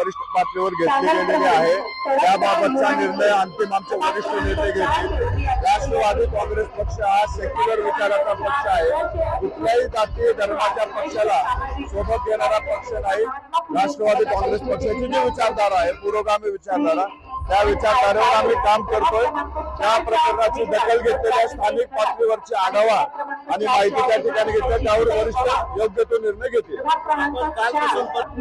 वरिष्ठ पातळीवर घेतली गेलेली आहे। त्याबाबतचा निर्णय अंतिम आमचे वरिष्ठ नेते घेतील। राष्ट्रवादी काँग्रेस पक्ष हा सेक्युलर विचाराचा पक्ष आहे। कुठल्याही जाती धर्माच्या पक्षाला सोबत घेणारा पक्ष नाही। राष्ट्रवादी काँग्रेस पक्षाची जी विचारधारा आहे, पुरोगामी विचारधारा, त्या विचारधारेवर आम्ही काम करतोय। त्या प्रकरणाची दखल घेतलेल्या स्थानिक पातळीवरची आढावा आणि माहिती त्या ठिकाणी घेतली, त्यावर वरिष्ठ योग्य तो निर्णय घेतील।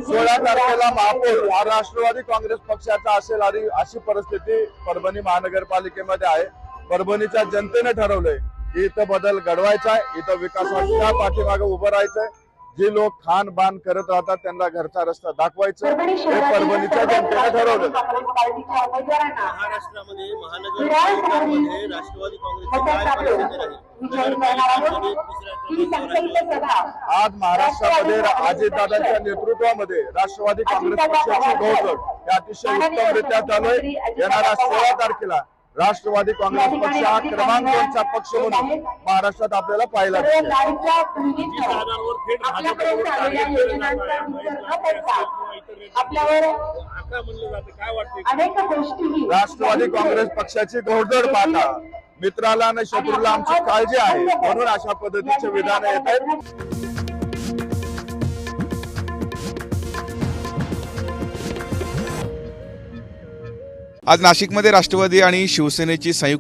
16 तारखेला महापौर हा राष्ट्रवादी काँग्रेस पक्षाचा असेल आणि अशी परिस्थिती परभणी महानगरपालिकेमध्ये आहे। परभणीच्या जनतेने ठरवलंय की इथं बदल घडवायचा आहे, इथं विकासाच्या पाठीमागे उभं राहायचंय। जे लोक खान बान करत राहतात त्यांना घरचा रस्ता दाखवायचं, हे परभणीच्या जनतेने ठरवलं। महाराष्ट्रामध्ये महानगरपालिकांमध्ये राष्ट्रवादी काँग्रेसची आज महाराष्ट्रामध्ये अजितदादांच्या नेतृत्वामध्ये राष्ट्रवादी काँग्रेस पक्षाची घोषणा हे अतिशय उत्तमरित्या चालू आहे। येणाऱ्या 16 तारखेला राष्ट्रवादी काँग्रेस पक्ष हा क्रमांक 2चा पक्ष म्हणून महाराष्ट्रात आपल्याला पाहायला मिळेल। राष्ट्रवादी काँग्रेस पक्षाची घोडदौड पाहता मित्राला आणि शत्रूला आमची काळजी आहे, म्हणून अशा पद्धतीचे विधान येत आहेत। आज नाशिकमध्ये राष्ट्रवादी आणि शिवसेनेची संयुक्त